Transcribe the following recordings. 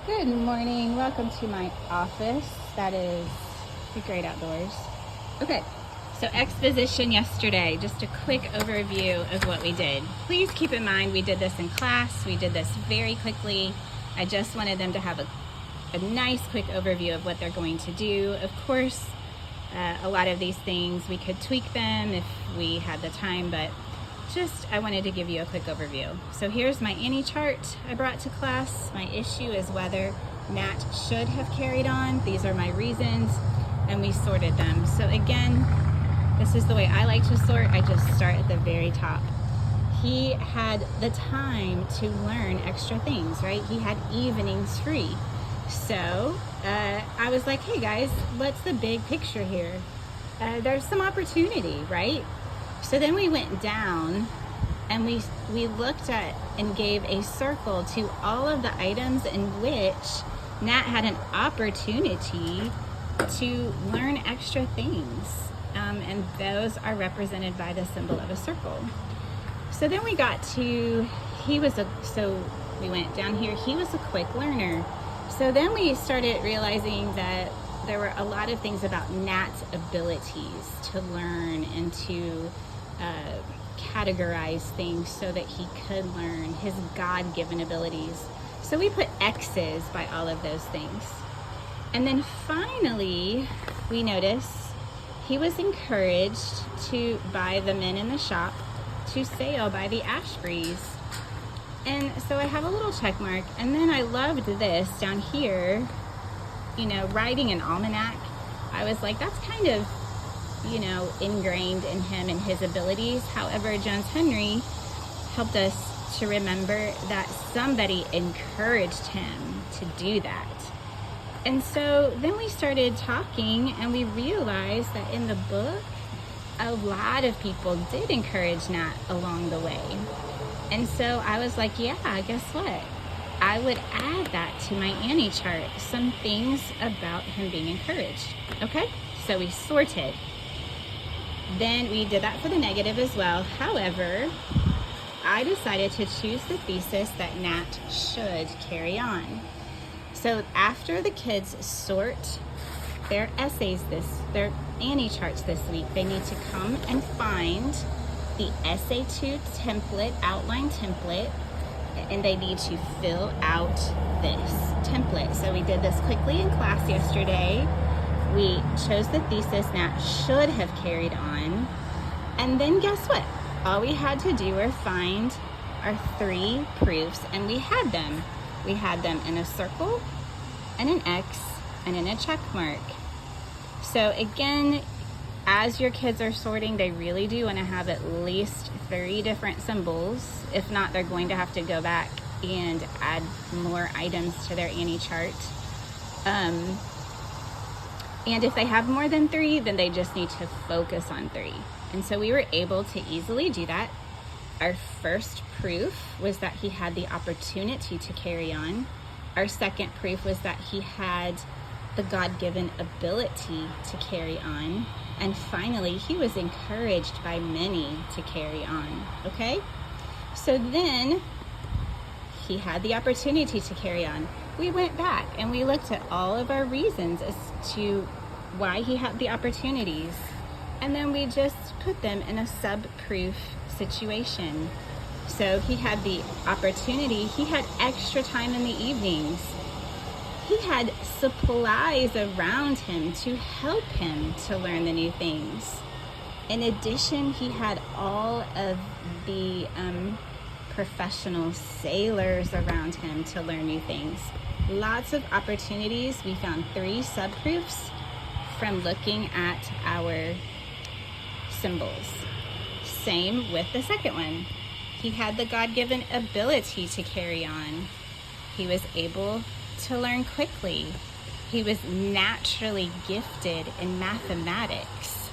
Good morning. Welcome to my office. That is the great outdoors. Okay, so exposition yesterday, just a quick overview of what we did. Please keep in mind we did this in class. We did this very quickly. I just wanted them to have a nice quick overview of what they're going to do. Of course, a lot of these things we could tweak them if we had the time, but I wanted to give you a quick overview. So here's my Annie chart I brought to class. My issue is whether Nat should have carried on. These are my reasons, and we sorted them. So again, this is the way I like to sort. I just start at the very top. He had the time to learn extra things, right? He had evenings free. So I was like, hey guys, what's the big picture here? There's some opportunity, right? So then we went down and we looked at and gave a circle to all of the items in which Nat had an opportunity to learn extra things. And those are represented by the symbol of a circle. So then we got to, so we went down here, he was a quick learner. So then we started realizing that there were a lot of things about Nat's abilities to learn and to categorize things so that he could learn his God-given abilities. So we put X's by all of those things. And then finally, we noticed he was encouraged by the men in the shop to sail by the ash breeze. And so I have a little check mark. And then I loved this down here, writing an almanac. I was like, that's kind of ingrained in him and his abilities. However, Jones Henry helped us to remember that somebody encouraged him to do that. And so then we started talking and we realized that in the book, a lot of people did encourage Nat along the way. And so I was like, yeah, guess what? I would add that to my Annie chart, some things about him being encouraged. Okay, so we sorted. Then we did that for the negative as well. However, I decided to choose the thesis that Nat should carry on. So after the kids sort their essays, their Annie charts this week, they need to come and find the Essay 2 template, outline template, and they need to fill out this template. So we did this quickly in class yesterday. We chose the thesis Nat should have carried on. And then guess what? All we had to do were find our 3 proofs, and we had them. We had them in a circle, and an X, and in a check mark. So again, as your kids are sorting, they really do want to have at least 3 different symbols. If not, they're going to have to go back and add more items to their Annie chart. And if they have more than 3, then they just need to focus on 3. And so we were able to easily do that. Our first proof was that he had the opportunity to carry on. Our second proof was that he had the God-given ability to carry on. And finally, he was encouraged by many to carry on, okay? So then he had the opportunity to carry on. We went back and we looked at all of our reasons as to why he had the opportunities. And then we just put them in a sub-proof situation. So he had the opportunity, he had extra time in the evenings. He had supplies around him to help him to learn the new things. In addition, he had all of the professional sailors around him to learn new things. Lots of opportunities. We found 3 subproofs from looking at our symbols. Same with the second one. He had the God-given ability to carry on. He was able to learn quickly. He was naturally gifted in mathematics.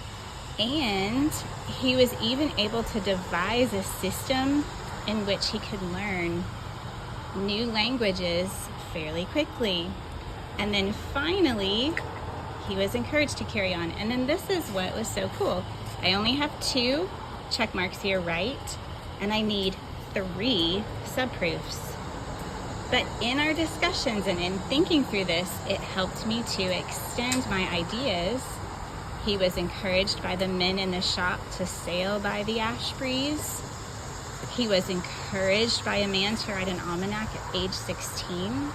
And he was even able to devise a system in which he could learn new languages fairly quickly. And then finally, he was encouraged to carry on. And then this is what was so cool. I only have 2 check marks here, right? And I need 3 subproofs. But in our discussions and in thinking through this, it helped me to extend my ideas. He was encouraged by the men in the shop to sail by the ash breeze. He was encouraged by a man to write an almanac at age 16.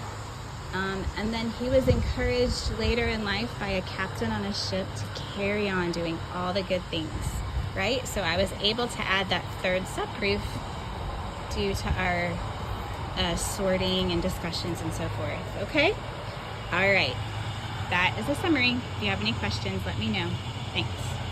And then he was encouraged later in life by a captain on a ship to carry on doing all the good things, right? So I was able to add that third subproof due to our sorting and discussions and so forth, okay? All right, that is a summary. If you have any questions, let me know. Thanks.